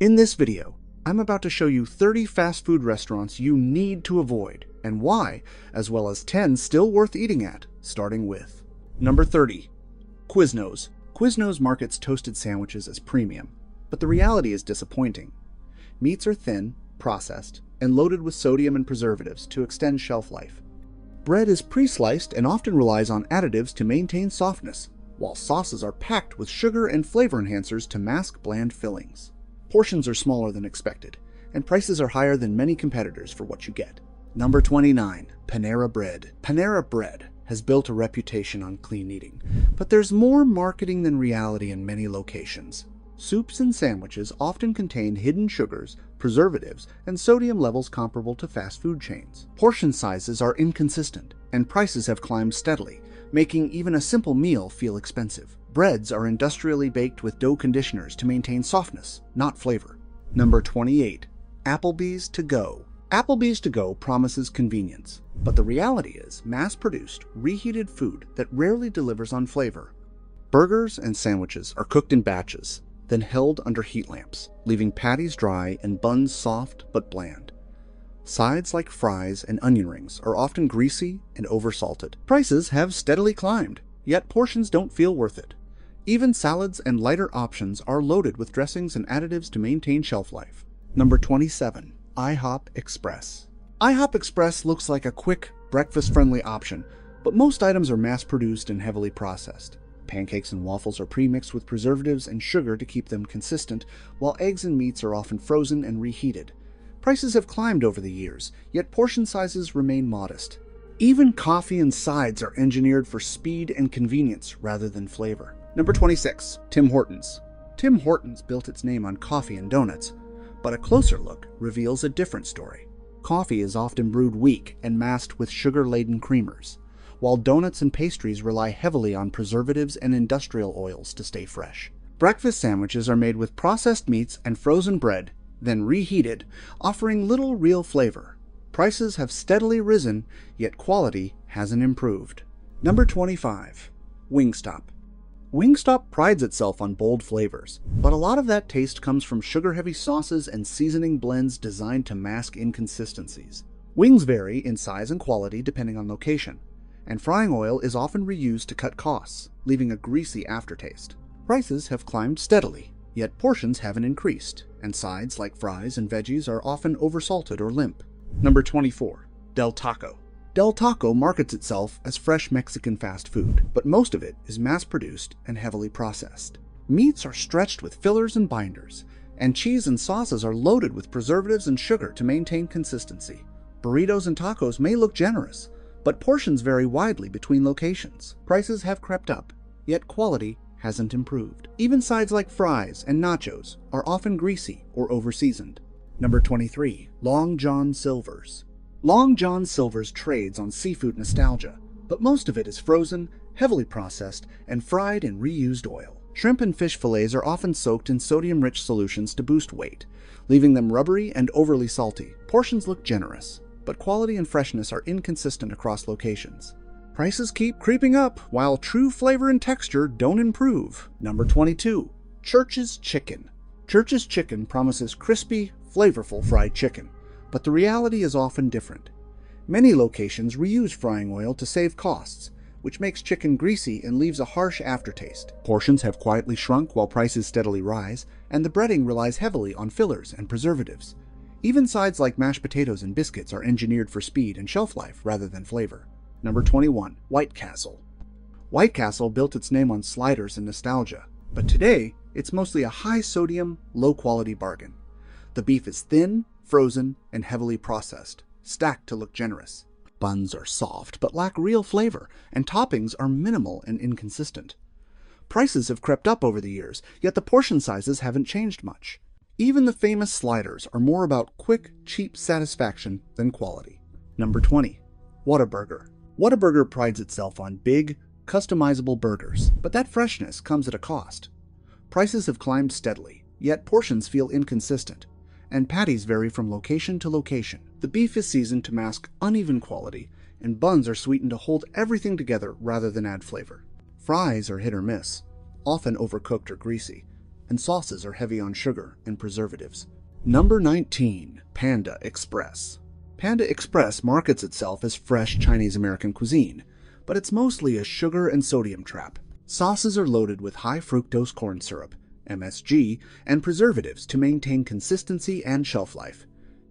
In this video, I'm about to show you 30 fast food restaurants you need to avoid and why, as well as 10 still worth eating at, starting with number 30, Quiznos. Quiznos markets toasted sandwiches as premium, but the reality is disappointing. Meats are thin, processed, and loaded with sodium and preservatives to extend shelf life. Bread is pre-sliced and often relies on additives to maintain softness, while sauces are packed with sugar and flavor enhancers to mask bland fillings. Portions are smaller than expected, and prices are higher than many competitors for what you get. Number 29, Panera Bread. Panera Bread has built a reputation on clean eating, but there's more marketing than reality in many locations. Soups and sandwiches often contain hidden sugars, preservatives, and sodium levels comparable to fast food chains. Portion sizes are inconsistent, and prices have climbed steadily, making even a simple meal feel expensive. Breads are industrially baked with dough conditioners to maintain softness, not flavor. Number 28, Applebee's To Go. Applebee's To Go promises convenience, but the reality is mass-produced, reheated food that rarely delivers on flavor. Burgers and sandwiches are cooked in batches, then held under heat lamps, leaving patties dry and buns soft but bland. Sides like fries and onion rings are often greasy and oversalted. Prices have steadily climbed, yet portions don't feel worth it. Even salads and lighter options are loaded with dressings and additives to maintain shelf life. Number 27, IHOP Express. IHOP Express looks like a quick, breakfast-friendly option, but most items are mass-produced and heavily processed. Pancakes and waffles are pre-mixed with preservatives and sugar to keep them consistent, while eggs and meats are often frozen and reheated. Prices have climbed over the years, yet portion sizes remain modest. Even coffee and sides are engineered for speed and convenience rather than flavor. Number 26, Tim Hortons. Tim Hortons built its name on coffee and donuts, but a closer look reveals a different story. Coffee is often brewed weak and masked with sugar-laden creamers, while donuts and pastries rely heavily on preservatives and industrial oils to stay fresh. Breakfast sandwiches are made with processed meats and frozen bread, then reheated, offering little real flavor. Prices have steadily risen, yet quality hasn't improved. Number 25, Wingstop. Wingstop prides itself on bold flavors, but a lot of that taste comes from sugar-heavy sauces and seasoning blends designed to mask inconsistencies. Wings vary in size and quality depending on location, and frying oil is often reused to cut costs, leaving a greasy aftertaste. Prices have climbed steadily, yet portions haven't increased, and sides like fries and veggies are often oversalted or limp. Number 24, Del Taco. Del Taco markets itself as fresh Mexican fast food, but most of it is mass-produced and heavily processed. Meats are stretched with fillers and binders, and cheese and sauces are loaded with preservatives and sugar to maintain consistency. Burritos and tacos may look generous, but portions vary widely between locations. Prices have crept up, yet quality hasn't improved. Even sides like fries and nachos are often greasy or over-seasoned. Number 23, Long John Silver's. Long John Silver's trades on seafood nostalgia, but most of it is frozen, heavily processed, and fried in reused oil. Shrimp and fish fillets are often soaked in sodium-rich solutions to boost weight, leaving them rubbery and overly salty. Portions look generous, but quality and freshness are inconsistent across locations. Prices keep creeping up, while true flavor and texture don't improve. Number 22, Church's Chicken. Church's Chicken promises crispy, flavorful fried chicken, but the reality is often different. Many locations reuse frying oil to save costs, which makes chicken greasy and leaves a harsh aftertaste. Portions have quietly shrunk while prices steadily rise, and the breading relies heavily on fillers and preservatives. Even sides like mashed potatoes and biscuits are engineered for speed and shelf life rather than flavor. Number 21, White Castle. White Castle built its name on sliders and nostalgia, but today it's mostly a high-sodium, low-quality bargain. The beef is thin, frozen, and heavily processed, stacked to look generous. Buns are soft but lack real flavor, and toppings are minimal and inconsistent. Prices have crept up over the years, yet the portion sizes haven't changed much. Even the famous sliders are more about quick, cheap satisfaction than quality. Number 20, Whataburger. Whataburger prides itself on big, customizable burgers, but that freshness comes at a cost. Prices have climbed steadily, yet portions feel inconsistent, and patties vary from location to location. The beef is seasoned to mask uneven quality, and buns are sweetened to hold everything together rather than add flavor. Fries are hit or miss, often overcooked or greasy, and sauces are heavy on sugar and preservatives. Number 19. Panda Express. Panda Express markets itself as fresh Chinese-American cuisine, but it's mostly a sugar and sodium trap. Sauces are loaded with high-fructose corn syrup, MSG, and preservatives to maintain consistency and shelf life.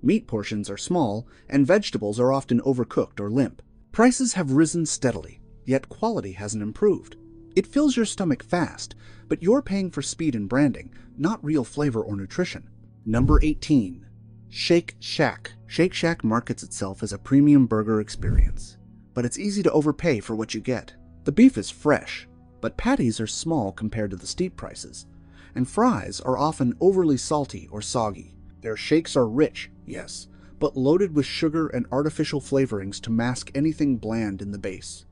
Meat portions are small, and vegetables are often overcooked or limp. Prices have risen steadily, yet quality hasn't improved. It fills your stomach fast, but you're paying for speed and branding, not real flavor or nutrition. Number 18. Shake Shack. Shake Shack markets itself as a premium burger experience, but it's easy to overpay for what you get. The beef is fresh, but patties are small compared to the steep prices, and fries are often overly salty or soggy. Their shakes are rich, yes, but loaded with sugar and artificial flavorings to mask anything bland in the base.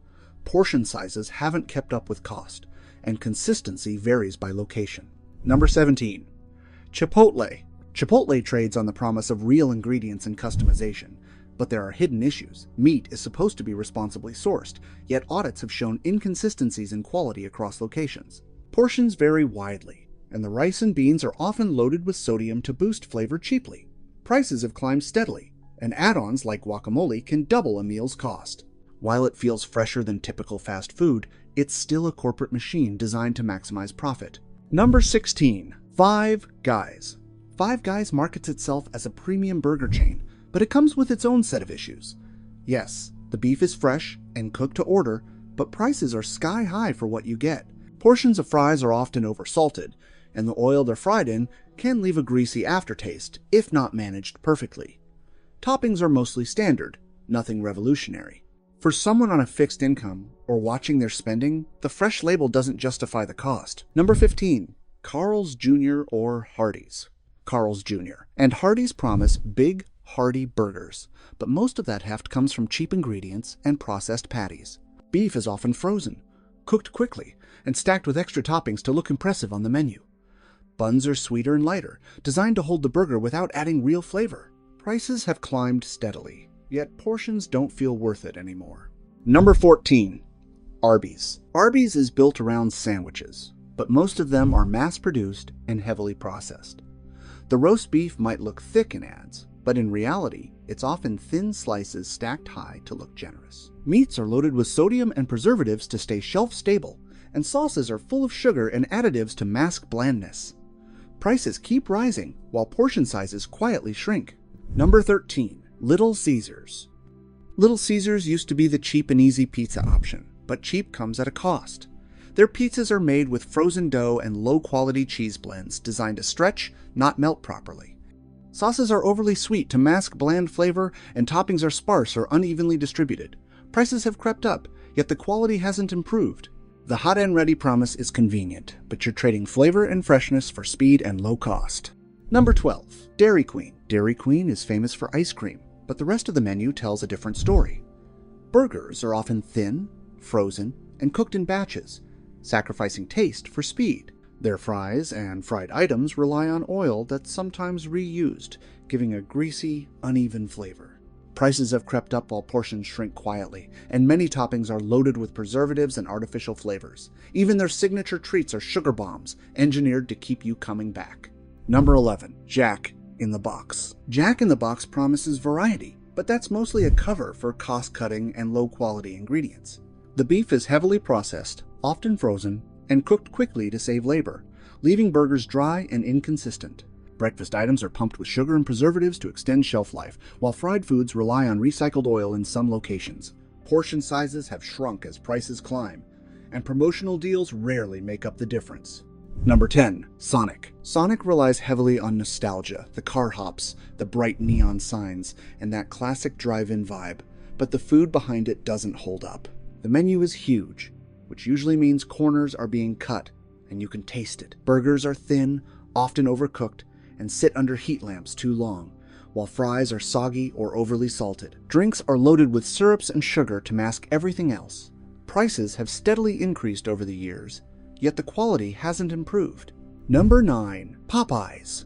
Portion sizes haven't kept up with cost, and consistency varies by location. Number 17. Chipotle. Chipotle trades on the promise of real ingredients and customization, but there are hidden issues. Meat is supposed to be responsibly sourced, yet audits have shown inconsistencies in quality across locations. Portions vary widely, and the rice and beans are often loaded with sodium to boost flavor cheaply. Prices have climbed steadily, and add-ons like guacamole can double a meal's cost. While it feels fresher than typical fast food, it's still a corporate machine designed to maximize profit. Number 16. Five Guys. Five Guys markets itself as a premium burger chain, but it comes with its own set of issues. Yes, the beef is fresh and cooked to order, but prices are sky high for what you get. Portions of fries are often oversalted, and the oil they're fried in can leave a greasy aftertaste if not managed perfectly. Toppings are mostly standard, nothing revolutionary. For someone on a fixed income or watching their spending, the fresh label doesn't justify the cost. Number 15. Carl's Jr. or Hardee's. Carl's Jr. and Hardee's promise big, hearty burgers, but most of that heft comes from cheap ingredients and processed patties. Beef is often frozen, cooked quickly, and stacked with extra toppings to look impressive on the menu. Buns are sweeter and lighter, designed to hold the burger without adding real flavor. Prices have climbed steadily, yet portions don't feel worth it anymore. Number 14. Arby's. Arby's is built around sandwiches, but most of them are mass-produced and heavily processed. The roast beef might look thick in ads, but in reality, it's often thin slices stacked high to look generous. Meats are loaded with sodium and preservatives to stay shelf-stable, and sauces are full of sugar and additives to mask blandness. Prices keep rising, while portion sizes quietly shrink. Number 13. Little Caesars. Little Caesars used to be the cheap and easy pizza option, but cheap comes at a cost. Their pizzas are made with frozen dough and low-quality cheese blends designed to stretch, not melt properly. Sauces are overly sweet to mask bland flavor, and toppings are sparse or unevenly distributed. Prices have crept up, yet the quality hasn't improved. The hot and ready promise is convenient, but you're trading flavor and freshness for speed and low cost. Number 12. Dairy Queen. Dairy Queen is famous for ice cream, but the rest of the menu tells a different story. Burgers are often thin, frozen, and cooked in batches, sacrificing taste for speed. Their fries and fried items rely on oil that's sometimes reused, giving a greasy, uneven flavor. Prices have crept up while portions shrink quietly, and many toppings are loaded with preservatives and artificial flavors. Even their signature treats are sugar bombs, engineered to keep you coming back. Number 11. Jack in the Box. Jack in the Box promises variety, but that's mostly a cover for cost-cutting and low-quality ingredients. The beef is heavily processed, often frozen, and cooked quickly to save labor, leaving burgers dry and inconsistent. Breakfast items are pumped with sugar and preservatives to extend shelf life, while fried foods rely on recycled oil in some locations. Portion sizes have shrunk as prices climb, and promotional deals rarely make up the difference. Number 10. Sonic. Sonic relies heavily on nostalgia, the car hops, the bright neon signs, and that classic drive-in vibe, but the food behind it doesn't hold up. The menu is huge, which usually means corners are being cut, and you can taste it. Burgers are thin, often overcooked, and sit under heat lamps too long, while fries are soggy or overly salted. Drinks are loaded with syrups and sugar to mask everything else. Prices have steadily increased over the years, yet the quality hasn't improved. Number 9. Popeyes.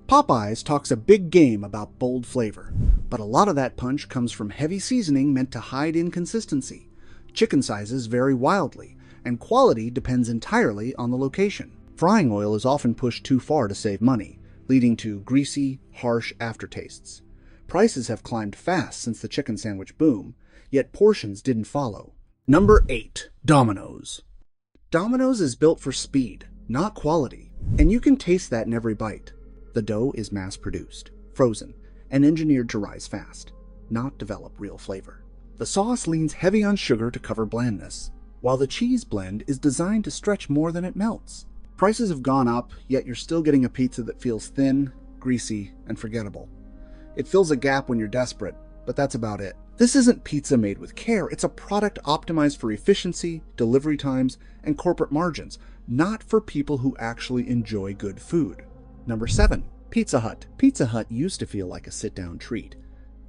Popeyes talks a big game about bold flavor, but a lot of that punch comes from heavy seasoning meant to hide inconsistency. Chicken sizes vary wildly, and quality depends entirely on the location. Frying oil is often pushed too far to save money, leading to greasy, harsh aftertastes. Prices have climbed fast since the chicken sandwich boom, yet portions didn't follow. Number 8. Domino's. Domino's is built for speed, not quality, and you can taste that in every bite. The dough is mass-produced, frozen, and engineered to rise fast, not develop real flavor. The sauce leans heavy on sugar to cover blandness, while the cheese blend is designed to stretch more than it melts. Prices have gone up, yet you're still getting a pizza that feels thin, greasy, and forgettable. It fills a gap when you're desperate, but that's about it. This isn't pizza made with care, it's a product optimized for efficiency, delivery times, and corporate margins, not for people who actually enjoy good food. Number 7. Pizza Hut. Pizza Hut used to feel like a sit-down treat.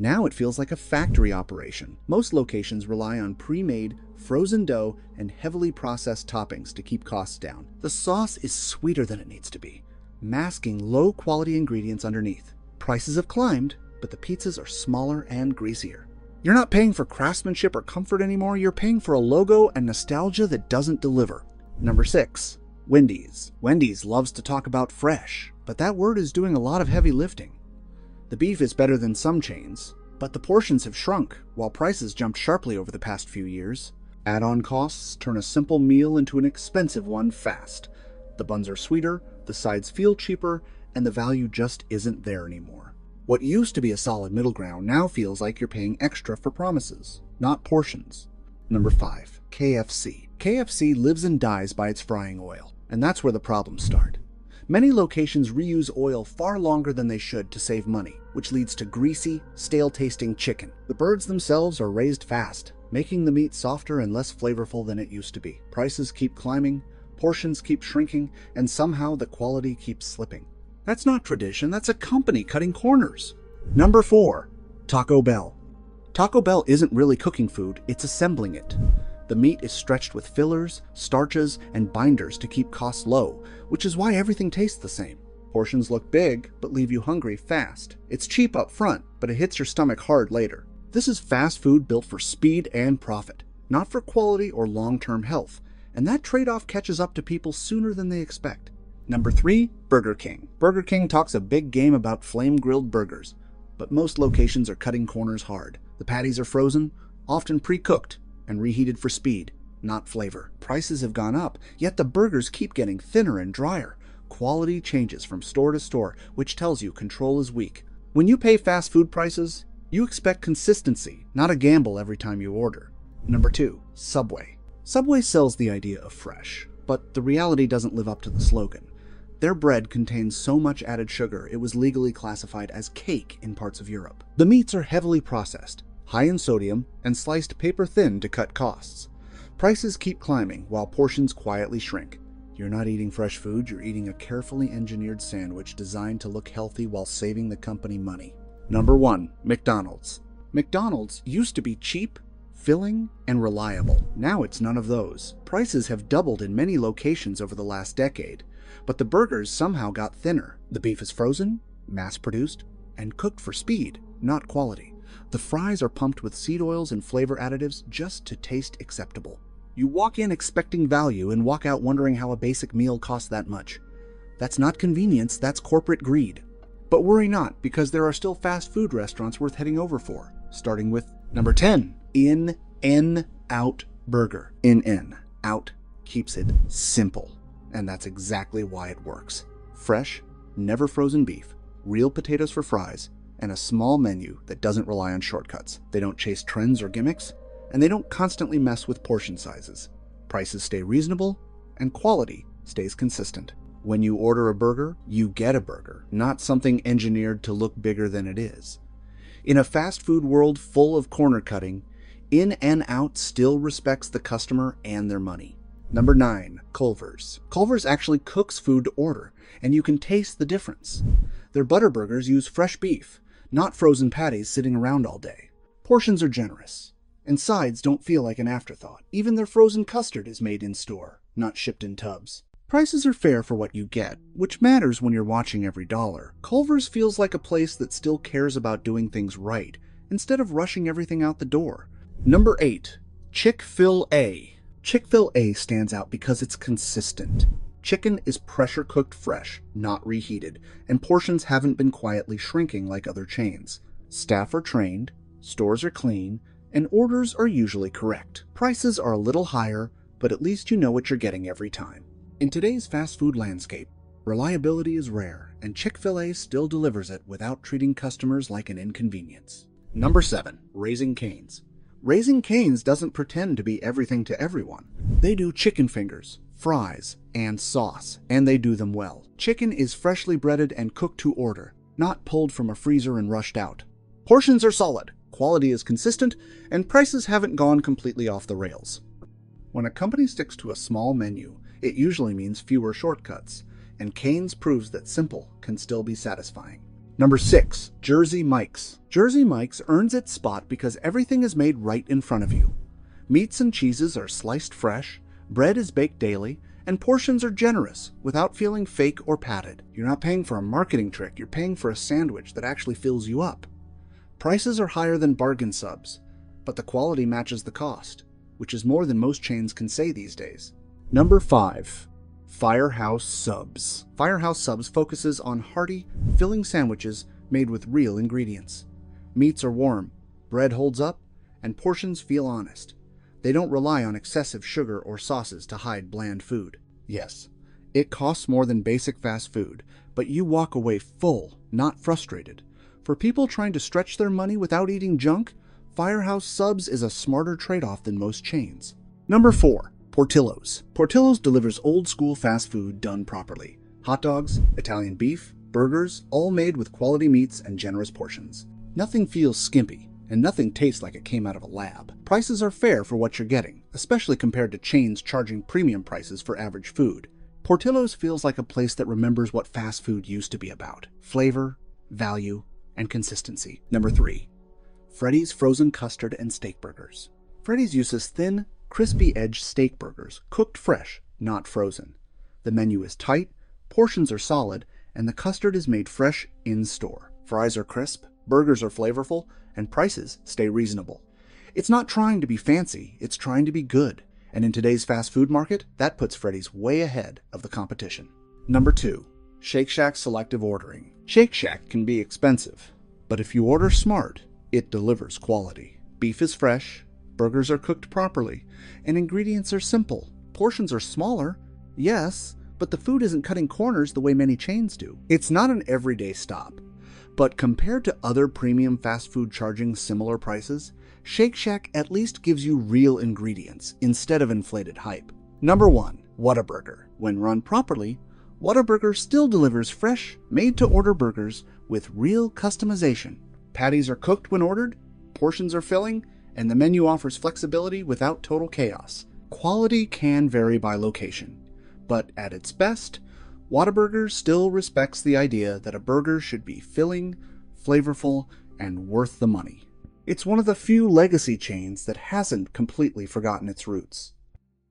Now it feels like a factory operation. Most locations rely on pre-made, frozen dough and heavily processed toppings to keep costs down. The sauce is sweeter than it needs to be, masking low-quality ingredients underneath. Prices have climbed, but the pizzas are smaller and greasier. You're not paying for craftsmanship or comfort anymore, you're paying for a logo and nostalgia that doesn't deliver. Number 6. Wendy's. Wendy's loves to talk about fresh, but that word is doing a lot of heavy lifting. The beef is better than some chains, but the portions have shrunk, while prices jumped sharply over the past few years. Add-on costs turn a simple meal into an expensive one fast. The buns are sweeter, the sides feel cheaper, and the value just isn't there anymore. What used to be a solid middle ground now feels like you're paying extra for promises, not portions. Number 5. KFC. KFC lives and dies by its frying oil, and that's where the problems start. Many locations reuse oil far longer than they should to save money, which leads to greasy, stale-tasting chicken. The birds themselves are raised fast, making the meat softer and less flavorful than it used to be. Prices keep climbing, portions keep shrinking, and somehow the quality keeps slipping. That's not tradition, that's a company cutting corners. Number 4. Taco Bell. Taco Bell isn't really cooking food, it's assembling it. The meat is stretched with fillers, starches, and binders to keep costs low, which is why everything tastes the same. Portions look big, but leave you hungry fast. It's cheap up front, but it hits your stomach hard later. This is fast food built for speed and profit, not for quality or long-term health, and that trade-off catches up to people sooner than they expect. Number 3. Burger King. Burger King talks a big game about flame-grilled burgers, but most locations are cutting corners hard. The patties are frozen, often pre-cooked, and reheated for speed, not flavor. Prices have gone up, yet the burgers keep getting thinner and drier. Quality changes from store to store, which tells you control is weak. When you pay fast food prices, you expect consistency, not a gamble every time you order. Number 2. Subway. Subway sells the idea of fresh, but the reality doesn't live up to the slogan. Their bread contains so much added sugar it was legally classified as cake in parts of Europe. The meats are heavily processed, high in sodium, and sliced paper thin to cut costs. Prices keep climbing while portions quietly shrink. You're not eating fresh food, you're eating a carefully engineered sandwich designed to look healthy while saving the company money. Number 1. McDonald's. McDonald's used to be cheap, filling, and reliable. Now it's none of those. Prices have doubled in many locations over the last decade, but the burgers somehow got thinner. The beef is frozen, mass-produced, and cooked for speed, not quality. The fries are pumped with seed oils and flavor additives just to taste acceptable. You walk in expecting value and walk out wondering how a basic meal costs that much. That's not convenience, that's corporate greed. But worry not, because there are still fast food restaurants worth heading over for, starting with number 10, In-N-Out Burger. In-N-Out keeps it simple, and that's exactly why it works. Fresh, never frozen beef, real potatoes for fries, and a small menu that doesn't rely on shortcuts. They don't chase trends or gimmicks, and they don't constantly mess with portion sizes. Prices stay reasonable, and quality stays consistent. When you order a burger, you get a burger, not something engineered to look bigger than it is. In a fast food world full of corner cutting, In-N-Out still respects the customer and their money. Number 9. Culver's. Culver's actually cooks food to order, and you can taste the difference. Their butter burgers use fresh beef, not frozen patties sitting around all day. Portions are generous, and sides don't feel like an afterthought. Even their frozen custard is made in-store, not shipped in tubs. Prices are fair for what you get, which matters when you're watching every dollar. Culver's feels like a place that still cares about doing things right, instead of rushing everything out the door. Number 8. Chick-fil-A. Chick-fil-A stands out because it's consistent. Chicken is pressure cooked fresh, not reheated, and portions haven't been quietly shrinking like other chains. Staff are trained, stores are clean, and orders are usually correct. Prices are a little higher, but at least you know what you're getting every time. In today's fast food landscape, reliability is rare, and Chick-fil-A still delivers it without treating customers like an inconvenience. Number 7. Raising Cane's. Raising Cane's doesn't pretend to be everything to everyone. They do chicken fingers, fries, and sauce, and they do them well. Chicken is freshly breaded and cooked to order, not pulled from a freezer and rushed out. Portions are solid, quality is consistent, and prices haven't gone completely off the rails. When a company sticks to a small menu, it usually means fewer shortcuts, and Cane's proves that simple can still be satisfying. Number 6. Jersey Mike's. Jersey Mike's earns its spot because everything is made right in front of you. Meats and cheeses are sliced fresh, bread is baked daily, and portions are generous without feeling fake or padded. You're not paying for a marketing trick, you're paying for a sandwich that actually fills you up. Prices are higher than bargain subs, but the quality matches the cost, which is more than most chains can say these days. Number 5. Firehouse Subs. Firehouse Subs focuses on hearty, filling sandwiches made with real ingredients. Meats are warm, bread holds up, and portions feel honest. They don't rely on excessive sugar or sauces to hide bland food. Yes, it costs more than basic fast food, but you walk away full, not frustrated. For people trying to stretch their money without eating junk, Firehouse Subs is a smarter trade-off than most chains. Number 4. Portillo's. Portillo's delivers old-school fast food done properly. Hot dogs, Italian beef, burgers, all made with quality meats and generous portions. Nothing feels skimpy, and nothing tastes like it came out of a lab. Prices are fair for what you're getting, especially compared to chains charging premium prices for average food. Portillo's feels like a place that remembers what fast food used to be about: flavor, value, and consistency. Number 3. Freddy's Frozen Custard and Steak Burgers. Freddy's uses thin, crispy-edged steak burgers, cooked fresh, not frozen. The menu is tight, portions are solid, and the custard is made fresh in-store. Fries are crisp, burgers are flavorful, and prices stay reasonable. It's not trying to be fancy, it's trying to be good. And in today's fast food market, that puts Freddy's way ahead of the competition. Number 2. Shake Shack Selective Ordering. Shake Shack can be expensive, but if you order smart, it delivers quality. Beef is fresh, burgers are cooked properly, and ingredients are simple. Portions are smaller, yes, but the food isn't cutting corners the way many chains do. It's not an everyday stop, but compared to other premium fast food charging similar prices, Shake Shack at least gives you real ingredients instead of inflated hype. Number 1. Whataburger. When run properly, Whataburger still delivers fresh, made-to-order burgers with real customization. Patties are cooked when ordered, portions are filling, and the menu offers flexibility without total chaos. Quality can vary by location, but at its best, Whataburger still respects the idea that a burger should be filling, flavorful, and worth the money. It's one of the few legacy chains that hasn't completely forgotten its roots.